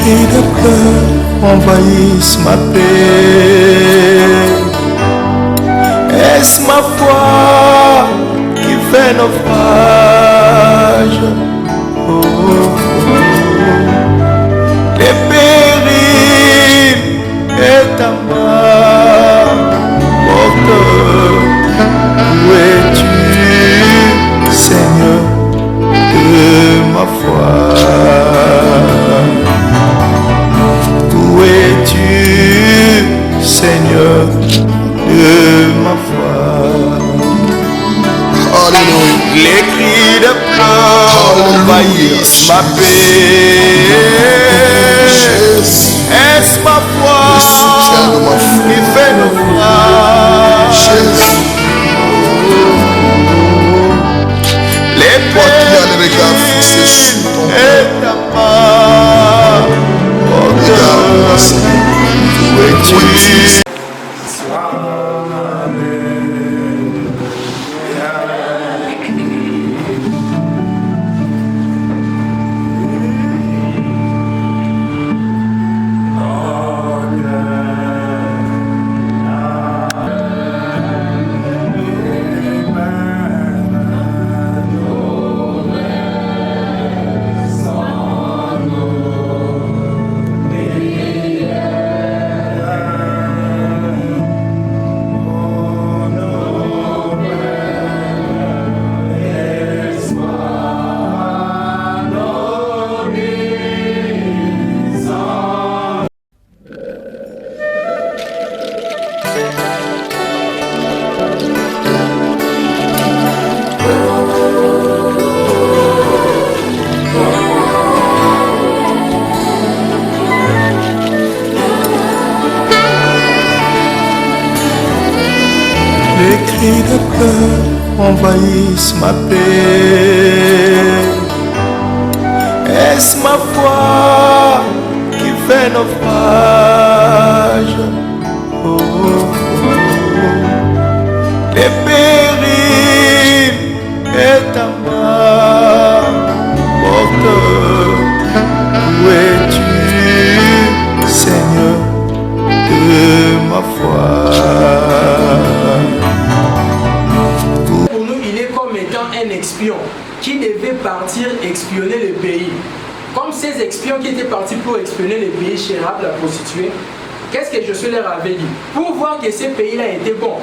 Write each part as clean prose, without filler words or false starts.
cris de pleurs envahissent ma paix. Est-ce ma foi qui fait naufrage? Oh, oh, oh. Les périls et ta main porte. Où es-tu, Seigneur, de ma foi? Où es-tu, Seigneur, de ma foi? Alléluia. Les cris de pleurs envahissent ma paix. Est-ce ma foi qui fait naufrage? Les Toi qui as le regard fixé sur ton et cœur, ta main. regarde-moi, Seigneur. Où es-tu? Les cris de pleurs envahissent ma paix. Est-ce ma foi qui fait naufrage? Oh, oh, oh. Les périls et ta main porte. Où es-tu, Seigneur, de ma foi? Pour nous, il est comme étant un espion qui devait partir espionner le pays. Comme ces espions qui étaient partis pour espionner le pays chez Rahab la prostituée, qu'est-ce que Josué leur avait dit? Pour voir que ce pays-là était bon,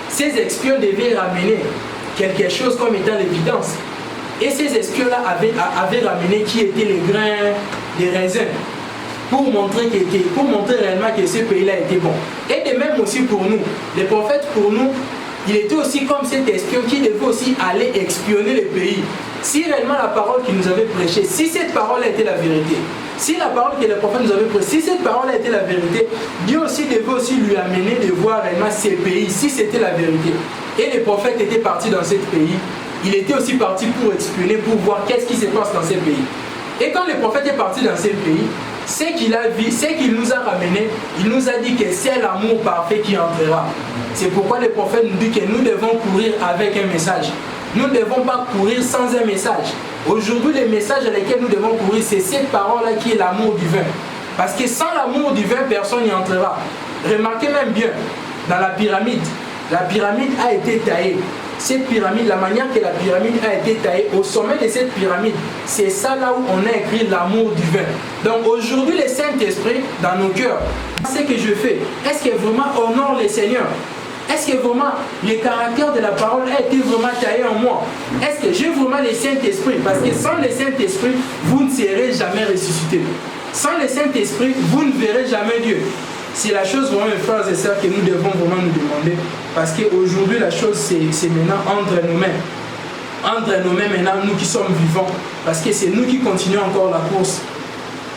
ces espions devaient ramener quelque chose comme étant l'évidence. Et ces espions-là avaient ramené qui étaient les grains des raisins pour montrer réellement que ce pays-là était bon. Et de même aussi pour nous, les prophètes pour nous, il était aussi comme cet espion qui devait aussi aller espionner le pays. Si réellement la parole qu'il nous avait prêchée, si cette parole était la vérité, si la parole que le prophète nous avait prêchée, si cette parole était la vérité, Dieu aussi devait aussi lui amener de voir réellement ces pays, si c'était la vérité. Et les prophètes étaient partis dans ce pays, il était aussi parti pour espionner, pour voir qu'est-ce qui se passe dans ces pays. Et quand le prophète est parti dans ces pays, ce qu'il a vu, ce qu'il nous a ramené, il nous a dit que c'est l'amour parfait qui entrera. C'est pourquoi le prophète nous dit que nous devons courir avec un message. Nous ne devons pas courir sans un message. Aujourd'hui, le message à lequel nous devons courir, c'est cette parole-là qui est l'amour divin. Parce que sans l'amour divin, personne n'y entrera. Remarquez même bien, dans la pyramide a été taillée. Cette pyramide, la manière que la pyramide a été taillée, au sommet de cette pyramide, c'est ça là où on a écrit l'amour divin. Donc aujourd'hui, le Saint-Esprit, dans nos cœurs, ce que je fais, est-ce que vraiment honore le Seigneur? Est-ce que vraiment le caractère de la parole a été vraiment taillé en moi? Est-ce que j'ai vraiment le Saint-Esprit? Parce que sans le Saint-Esprit, vous ne serez jamais ressuscité. Sans le Saint-Esprit, vous ne verrez jamais Dieu. C'est la chose vraiment, mes frères et sœurs, que nous devons vraiment nous demander. Parce qu'aujourd'hui, la chose, c'est maintenant entre nos mains. Entre nos mains, maintenant, nous qui sommes vivants. Parce que c'est nous qui continuons encore la course.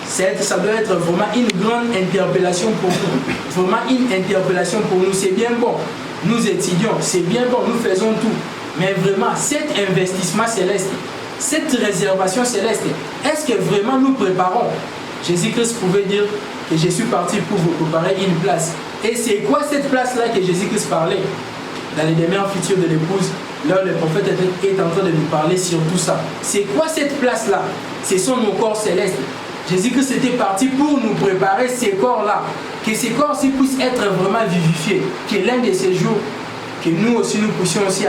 Ça doit être vraiment une grande interpellation pour nous. Vraiment une interpellation pour nous. C'est bien bon. Nous étudions. C'est bien bon. Nous faisons tout. Mais vraiment, cet investissement céleste, cette réservation céleste, est-ce que vraiment nous préparons? Jésus-Christ pouvait dire que je suis parti pour vous préparer une place. Et c'est quoi cette place-là que Jésus-Christ parlait? Dans les demeures futures de l'épouse, là le prophète est en train de nous parler sur tout ça. C'est quoi cette place-là? Ce sont nos corps célestes. Jésus-Christ était parti pour nous préparer ces corps-là, que ces corps-ci puissent être vraiment vivifiés, que l'un de ces jours, que nous aussi, nous puissions aussi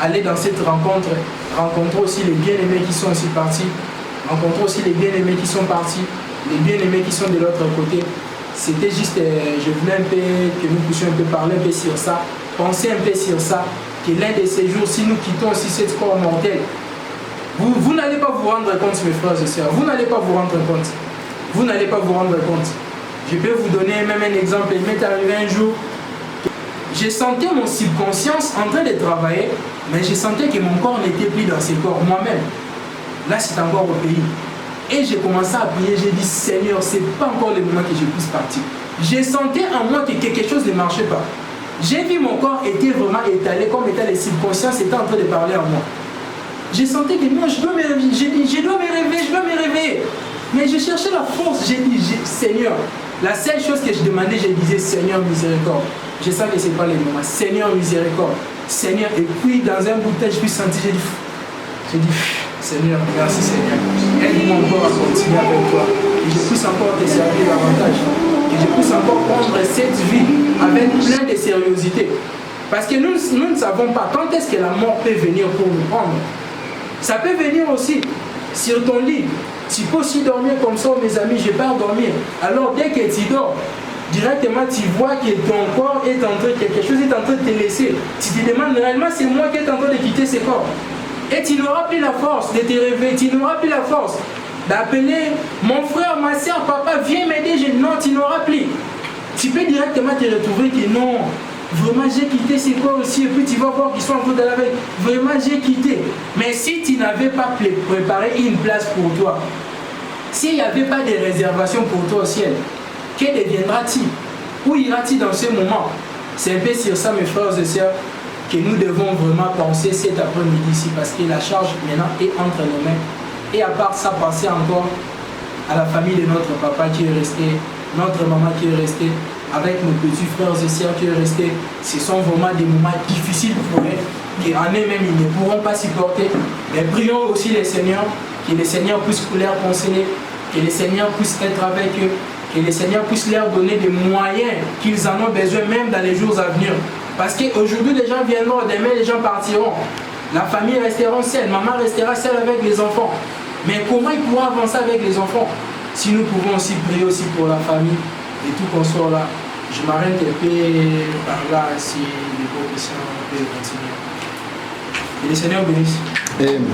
aller dans cette rencontre, rencontrer aussi les bien-aimés qui sont aussi partis, rencontrer aussi les bien-aimés qui sont partis, les bien-aimés qui sont de l'autre côté. C'était juste, je voulais un peu que nous puissions un peu parler un peu sur ça, penser un peu sur ça, que l'un de ces jours, si nous quittons aussi ce corps mortel, vous n'allez pas vous rendre compte, mes frères et sœurs, vous n'allez pas vous rendre compte. Vous n'allez pas vous rendre compte. Je peux vous donner même un exemple. Il m'est arrivé un jour, j'ai senti mon subconscience en train de travailler, mais je sentais que mon corps n'était plus dans ce corps moi-même. Là, c'est encore au pays. Et j'ai commencé à prier, j'ai dit, Seigneur, c'est pas encore le moment que je puisse partir. J'ai senti en moi que quelque chose ne marchait pas. J'ai vu mon corps était vraiment étalé, comme étant les subconsciences étaient en train de parler en moi. J'ai senti que moi, je dois me réveiller, j'ai dit, je dois me réveiller. Mais je cherchais la force, j'ai dit, Seigneur, la seule chose que je demandais, je disais, Seigneur, miséricorde. Je sais que ce n'est pas le moment. Seigneur, miséricorde. Seigneur, et puis dans un bout de temps, je suis senti, j'ai dit, Seigneur, merci Seigneur. Aide-moi encore à continuer avec toi. Que je puisse encore te servir davantage. Que je puisse encore prendre cette vie avec plein de sérieuxité. Parce que nous ne savons pas quand est-ce que la mort peut venir pour nous prendre. Ça peut venir aussi sur ton lit. Tu peux aussi dormir comme ça, mes amis, je pars dormir. Alors dès que tu dors, directement tu vois que ton corps est en train, quelque chose est en train de te laisser. Tu te demandes réellement, c'est moi qui est en train de quitter ce corps. Et tu n'auras plus la force de te réveiller, tu n'auras plus la force d'appeler mon frère, ma soeur, papa, viens m'aider. Non, tu n'auras plus. Tu peux directement te retrouver que non, vraiment j'ai quitté ce corps aussi, et puis tu vas voir qu'ils sont en train de laver. Vraiment j'ai quitté. Mais si tu n'avais pas préparé une place pour toi, s'il n'y avait pas de réservation pour toi au ciel, que deviendras-tu? Où iras-tu dans ce moment? C'est un peu sur ça, mes frères et sœurs, que nous devons vraiment penser cet après-midi ici, parce que la charge maintenant est entre nos mains. Et à part ça, penser encore à la famille de notre papa qui est resté, notre maman qui est restée, avec nos petits frères et sœurs qui est resté. Ce sont vraiment des moments difficiles pour eux, qu'en eux-mêmes ils ne pourront pas supporter. Mais prions aussi les Seigneurs, que les Seigneurs puissent leur conseiller, que les Seigneurs puissent être avec eux, que les Seigneurs puissent leur donner des moyens qu'ils en ont besoin même dans les jours à venir. Parce qu'aujourd'hui les gens viendront, demain les gens partiront. La famille restera seule, maman restera seule avec les enfants. Mais comment ils pourront avancer avec les enfants si nous pouvons aussi prier aussi pour la famille et tout qu'on soit là? Je m'arrête un peu par là si les beaux questions peuvent continuer. Que le Seigneur bénisse. Amen.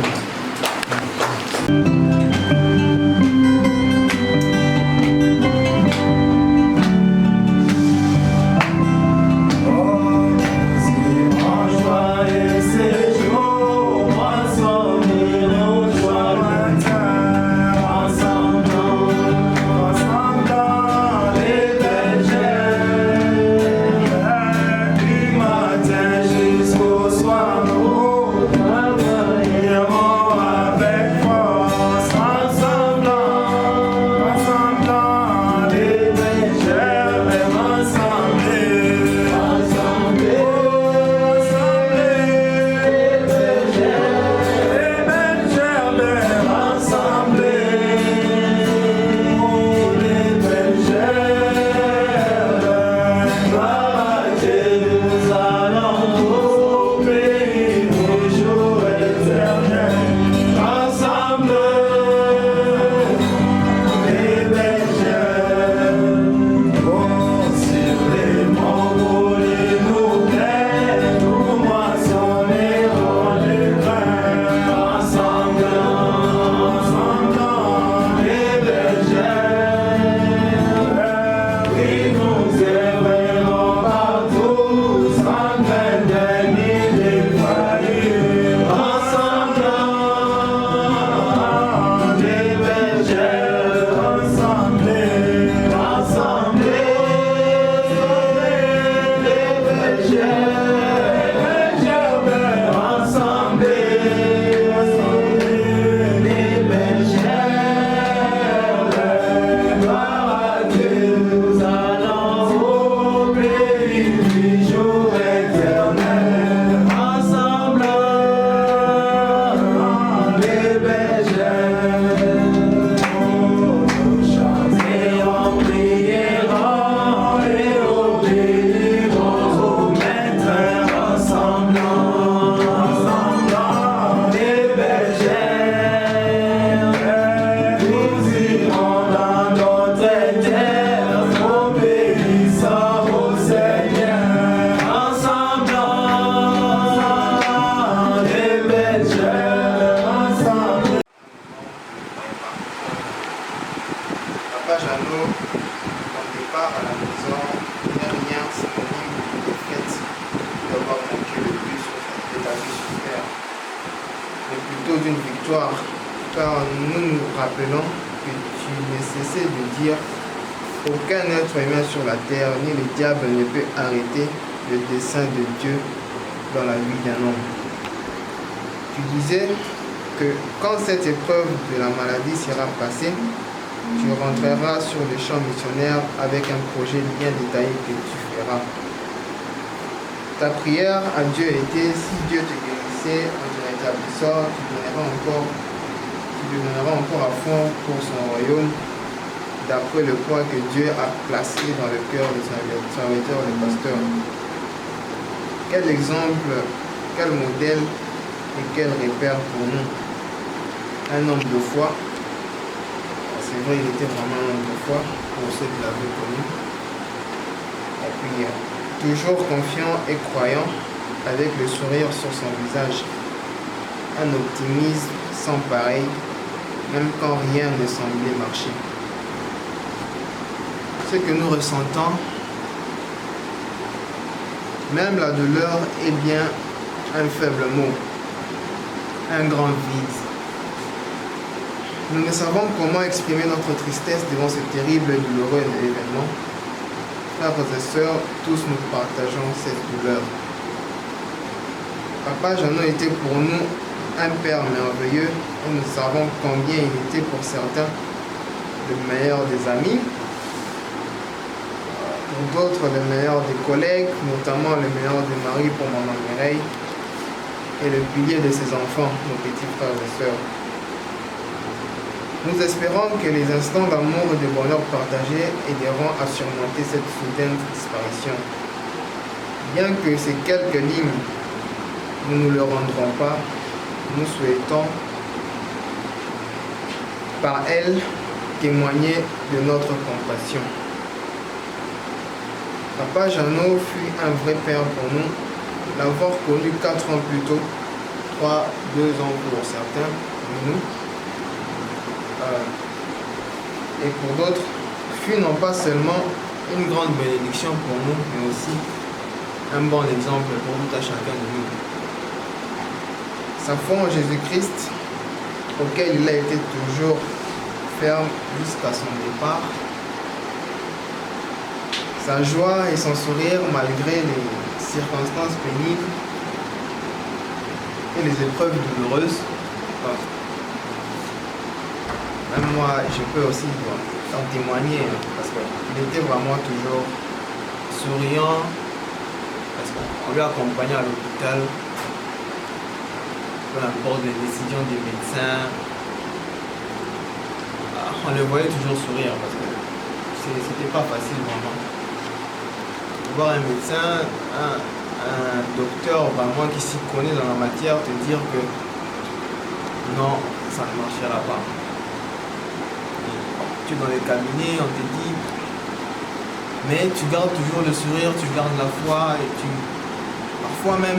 Papa Jeannot, au départ à la maison, n'est rien synonyme du fait d'avoir manqué le but sur la vie sur terre, mais plutôt d'une victoire, car nous nous rappelons que tu ne cessais de dire aucun être humain sur la terre, ni le diable ne peut arrêter le dessein de Dieu dans la vie d'un homme. Tu disais que quand cette épreuve de la maladie sera passée, tu rentreras sur le champ missionnaire avec un projet bien détaillé que tu feras. Ta prière à Dieu était, si Dieu te guérissait en te rétablissant, tu donneras encore à fond pour son royaume, d'après le point que Dieu a placé dans le cœur de son serviteur, le pasteur. Quel exemple, quel modèle et quel repère pour nous. Un homme de foi. C'est vrai, il était vraiment un homme de foi pour ceux qui l'avaient connu. Et puis, toujours confiant et croyant, avec le sourire sur son visage. Un optimisme sans pareil, même quand rien ne semblait marcher. Ce que nous ressentons, même la douleur est bien un faible mot, un grand vide. Nous ne savons comment exprimer notre tristesse devant ce terrible et douloureux événement. Frères et sœurs, tous nous partageons cette douleur. Papa Jeannot était pour nous un père merveilleux et nous savons combien il était pour certains le meilleur des amis, pour d'autres le meilleur des collègues, notamment le meilleur des maris pour maman Mireille et le pilier de ses enfants, nos petits frères et sœurs. Nous espérons que les instants d'amour et de bonheur partagés aideront à surmonter cette soudaine disparition. Bien que ces quelques lignes, nous ne le rendrons pas, nous souhaitons par elles témoigner de notre compassion. Papa Jeannot fut un vrai père pour nous. L'avoir connu 4 ans plus tôt, 2 ans pour certains, nous, et pour d'autres, fut non pas seulement une grande bénédiction pour nous, mais aussi un bon exemple pour tout à chacun de nous. Sa foi en Jésus-Christ, auquel il a été toujours ferme jusqu'à son départ, sa joie et son sourire malgré les circonstances pénibles et les épreuves douloureuses. Même moi, je peux aussi en témoigner, parce qu'il était vraiment toujours souriant, parce qu'on lui accompagnait à l'hôpital, peu importe les décisions des médecins, on le voyait toujours sourire, parce que c'était pas facile vraiment. Voir un médecin, un docteur vraiment qui s'y connaît dans la matière, te dire que non, ça ne marchera pas. Tu es dans les cabinets, on te dit, mais tu gardes toujours le sourire, tu gardes la foi, et parfois même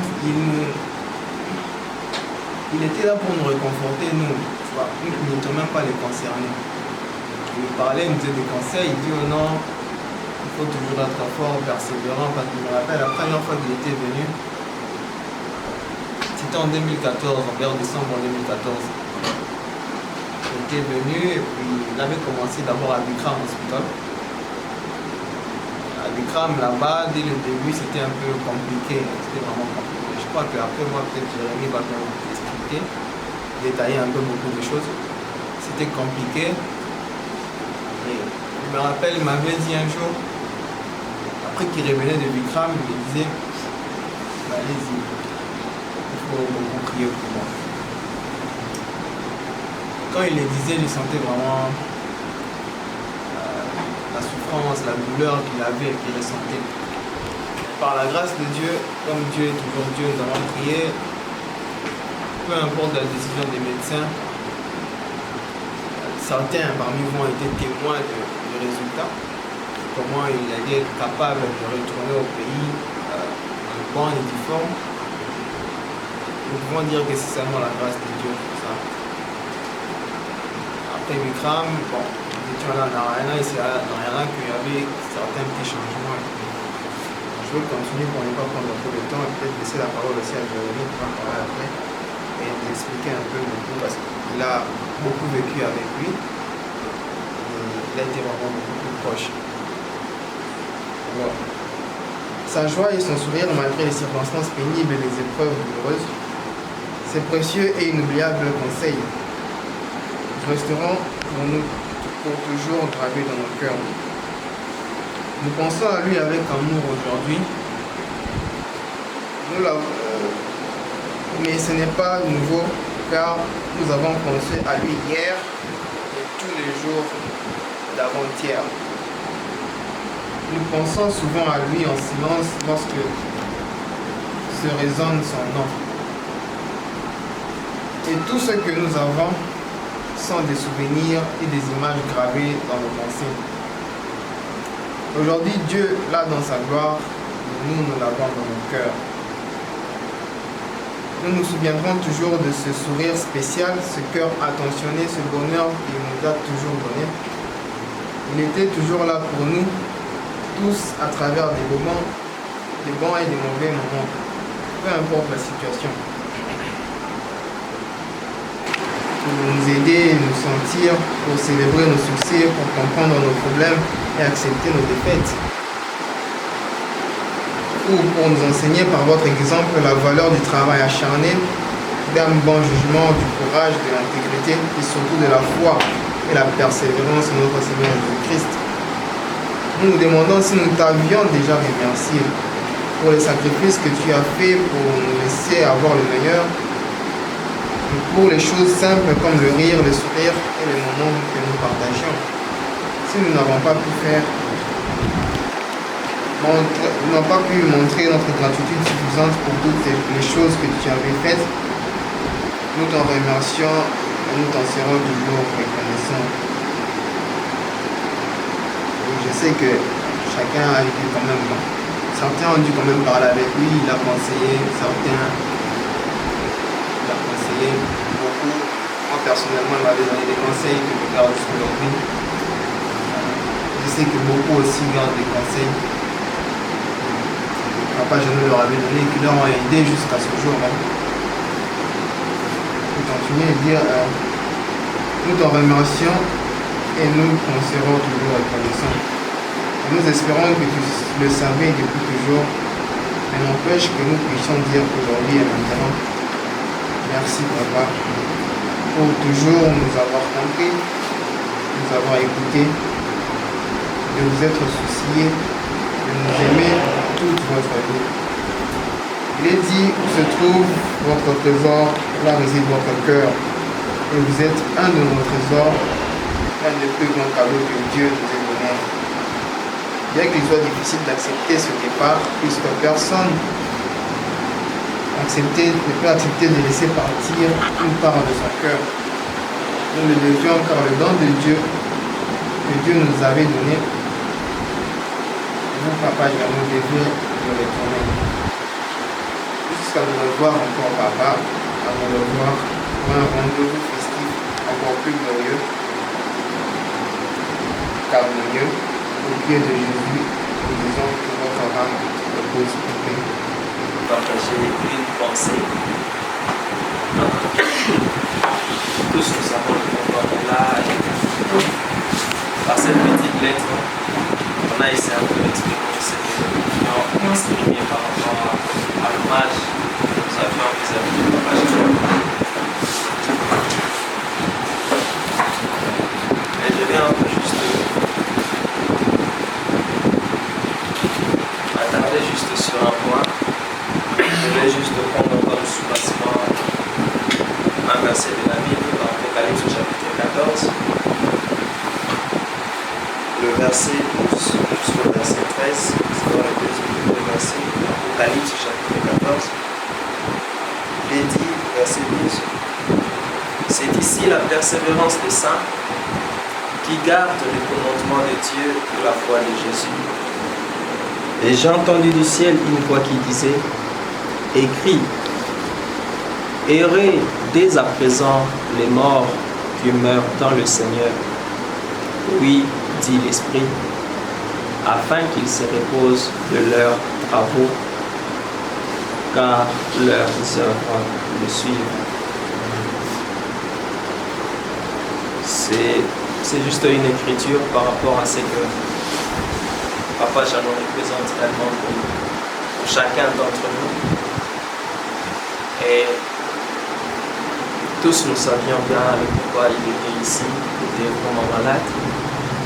il était là pour nous réconforter, nous n'étions même pas les concernés. Il nous parlait, il nous disait des conseils, il dit oh non, il faut toujours être fort, persévérant, parce que je me rappelle la première fois qu'il était venu, c'était en 2014, vers décembre 2014. Il était venu et puis il avait commencé d'abord à Bikram Hospital. À Bikram, là-bas, dès le début, c'était un peu compliqué, c'était vraiment compliqué. Je crois qu'après moi, peut-être Jérémy va bien vous expliquer, détailler un peu beaucoup de choses. C'était compliqué. Et je me rappelle, il m'avait dit un jour, après qu'il revenait de Bikram, il me disait allez-y, il faut beaucoup prier pour moi. Quand il le disait, il sentait vraiment la souffrance, la douleur qu'il avait et qu'il ressentait. Par la grâce de Dieu, comme Dieu est toujours Dieu, nous avons prié, peu importe la décision des médecins, certains parmi vous ont été témoins du résultat, comment il a été capable de retourner au pays en bonne et due forme. Nous pouvons dire que c'est seulement la grâce de Dieu pour ça. Après Bikram, bon, écriture-là, dans rien qu'il y avait certains petits changements. Je vais continuer pour ne pas prendre trop de temps et peut-être laisser la parole aussi à Jérémie qui va parler après et d'expliquer un peu beaucoup parce qu'il a beaucoup vécu avec lui et il a été vraiment beaucoup plus proche. Alors, sa joie et son sourire malgré les circonstances pénibles et les épreuves douloureuses, ses précieux et inoubliables conseils resteront pour nous pour toujours gravés dans nos cœurs. Nous pensons à lui avec amour aujourd'hui. Mais ce n'est pas nouveau car nous avons pensé à lui hier et tous les jours d'avant-hier. Nous pensons souvent à lui en silence lorsque se résonne son nom. Et tout ce que nous avons sont des souvenirs et des images gravées dans nos pensées. Aujourd'hui, Dieu l'a dans sa gloire, et nous l'avons dans nos cœurs. Nous nous souviendrons toujours de ce sourire spécial, ce cœur attentionné, ce bonheur qu'il nous a toujours donné. Il était toujours là pour nous, tous à travers des moments, des bons et des mauvais moments, peu importe la situation. Pour nous aider, nous sentir, pour célébrer nos succès, pour comprendre nos problèmes et accepter nos défaites. Ou pour nous enseigner par votre exemple la valeur du travail acharné, d'un bon jugement, du courage, de l'intégrité et surtout de la foi et la persévérance en notre Seigneur Jésus-Christ. Nous nous demandons si nous t'avions déjà remercié pour les sacrifices que tu as faits pour nous laisser avoir le meilleur, et pour les choses simples comme le rire, le sourire et les moments que nous partageons. Si nous n'avons pas pu montrer notre gratitude suffisante pour toutes les choses que tu avais faites, nous t'en remercions et nous t'en serons toujours reconnaissants. Et je sais que chacun a été quand même bon. Certains ont dû quand même parler avec lui, il a conseillé, beaucoup. Moi personnellement, il m'avait donné des conseils que je garde aujourd'hui. Je sais que beaucoup aussi gardent des conseils. Papa Jeannot leur avait donné et qui leur ont aidé jusqu'à ce jour. Je continue à dire, nous t'en remercions et nous t'en serons toujours reconnaissants. Nous espérons que tu le savais depuis toujours, mais n'empêche que nous puissions dire aujourd'hui et maintenant, merci Papa, pour toujours nous avoir compris, nous avoir écoutés, de vous être souciés, de nous aimer toute votre vie. Il est dit où se trouve votre trésor, là réside votre cœur. Et vous êtes un de nos trésors, un des plus grands cadeaux que Dieu nous ait donné. Bien qu'il soit difficile d'accepter ce départ, puisque personne ne peut accepter de laisser partir une part de son cœur. Nous le devions car le don de Dieu que Dieu nous avait donné, vous, Papa, nous devions le retourner. Jusqu'à nous revoir encore, Papa, à nous revoir pour un rendez-vous festif encore plus glorieux, harmonieux, au pied de Jésus, nous disons que votre âme repose en paix. Partager une pensée. Tous nous savons que là, par cette petite lettre, on a essayé un peu d'exprimer cette opinion exprimée par rapport à l'hommage que nous avions vis-à-vis du Papa Jeannot. Et je vais un peu juste m'attarder juste sur un point. Je vais juste prendre comme sous-bassement un verset de la Bible dans Apocalypse chapitre 14. Le verset 12 jusqu'au verset 13, c'est dans les deux versets, Apocalypse chapitre 14. Il est dit, verset 12, c'est ici la persévérance des saints qui gardent les commandements de Dieu pour la foi de Jésus. Et j'ai entendu du ciel une voix qui disait, écrit, errez dès à présent les morts qui meurent dans le Seigneur. oui, dit l'Esprit, afin qu'ils se reposent de leurs travaux, car leurs œuvres le suivent. C'est juste une écriture par rapport à ce que Papa Jeannot représente réellement pour chacun d'entre nous. Et tous nous savions bien pourquoi il était ici, il était vraiment malade.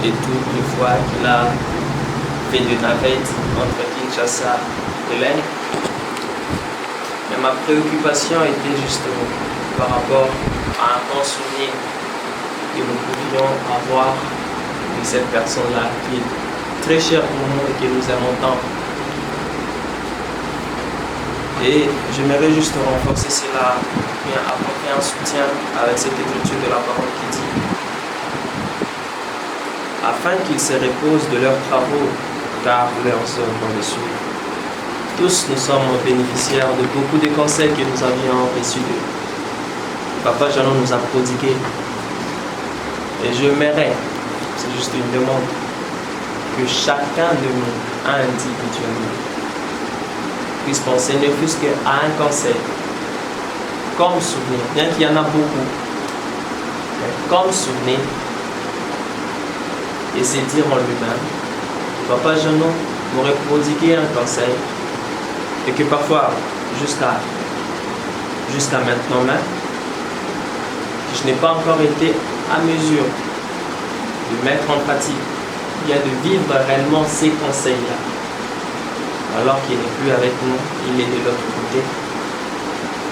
Et toutes les fois qu'il a fait de navette entre Kinshasa et l'Inde. Mais ma préoccupation était justement par rapport à un bon souvenir que nous pouvions avoir de cette personne-là qui est très chère pour nous et que nous aimons tant. Et j'aimerais juste renforcer cela, bien apporter un soutien avec cette écriture de la parole qui dit afin qu'ils se reposent de leurs travaux, car leurs œuvres le suivent. Tous nous sommes bénéficiaires de beaucoup de conseils que nous avions reçus d'eux. Papa Jeannot nous a prodigué. Et j'aimerais, c'est juste une demande, que chacun de nous, individuellement, puisse penser ne fût-ce qu'à un conseil, comme souvenir, bien qu'il y en a beaucoup, mais comme souvenir, et c'est dire en lui-même, Papa Jeannot m'aurait prodigué un conseil, et que parfois, jusqu'à maintenant même, je n'ai pas encore été à mesure de mettre en pratique, bien de vivre réellement ces conseils-là. Alors qu'il n'est plus avec nous, il est de l'autre côté.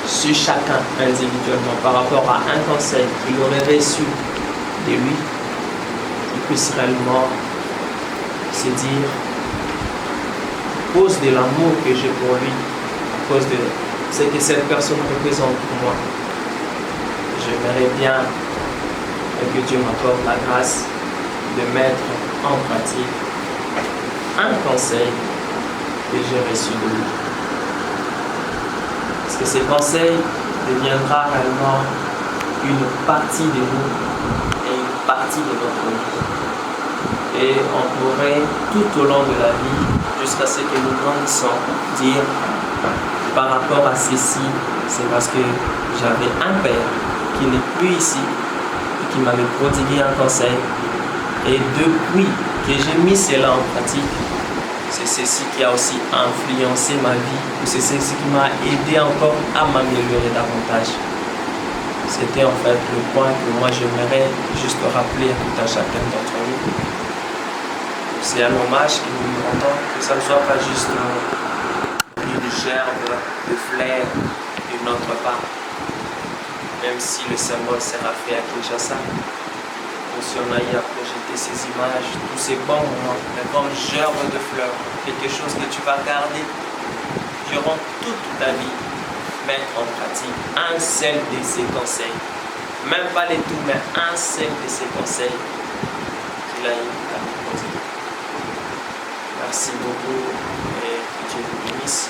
Si chacun individuellement, par rapport à un conseil qu'il aurait reçu de lui, il puisse réellement se dire, à cause de l'amour que j'ai pour lui, à cause de ce que cette personne représente pour moi, j'aimerais bien que Dieu m'accorde la grâce de mettre en pratique un conseil que j'ai reçu de lui. Parce que ces conseils deviendra réellement une partie de nous et une partie de notre vie. Et on pourrait tout au long de la vie, jusqu'à ce que nous grandissons, dire par rapport à ceci, c'est parce que j'avais un père qui n'est plus ici et qui m'avait prodigué un conseil. Et depuis que j'ai mis cela en pratique, c'est ceci qui a aussi influencé ma vie, ou c'est ceci qui m'a aidé encore à m'améliorer davantage. C'était en fait le point que moi j'aimerais juste rappeler à tout un chacun d'entre nous. C'est un hommage que nous lui rendons, que ça ne soit pas juste une gerbe de fleurs de notre part. Même si le symbole sera fait à Kinshasa, ou si on a eu à projeter ces images, tous ces bons moments, mais comme gerbe de fleurs, quelque chose que tu vas garder durant toute ta vie, mettre en pratique un seul de ces conseils, même pas les tout, mais un seul de ces conseils qu'il a eu à nous poser. Merci beaucoup et que Dieu vous bénisse.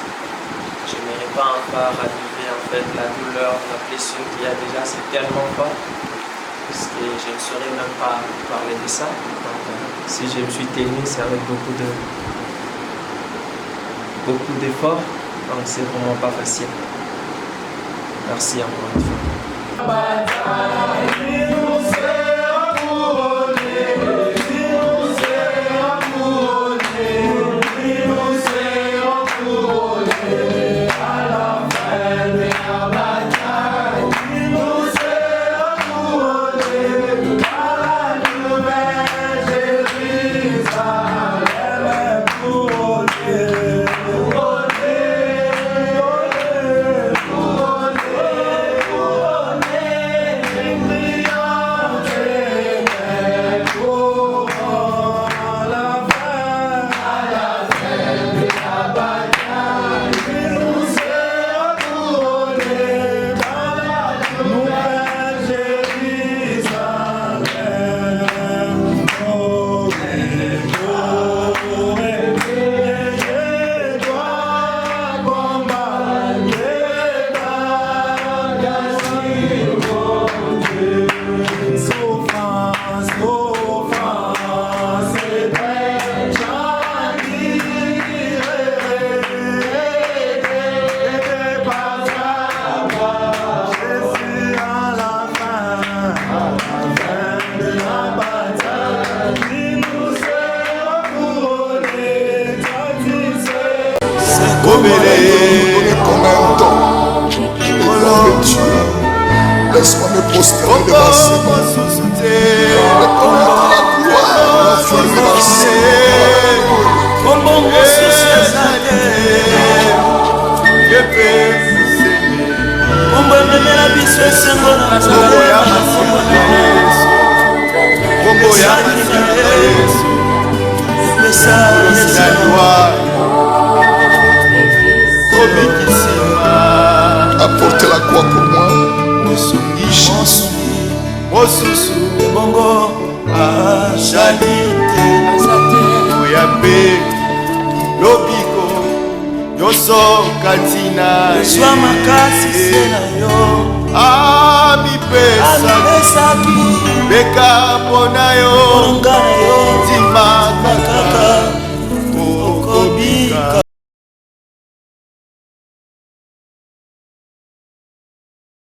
Je n'aimerais pas encore raviver en fait la douleur, la blessure qu'il y a déjà, c'est tellement fort, parce que je ne saurais même pas parler de ça. Donc, si je me suis tenu, c'est avec beaucoup d'efforts, donc c'est vraiment pas facile. Merci encore une fois. laisse-moi me prosterner devant ses mains. Reconnaître la gloire qui est devant ses apportez la croix pour moi. Mosusu ebongo ashalite oyabe lobiko yoso katina swa makasi sena yo amipesa beka pona yo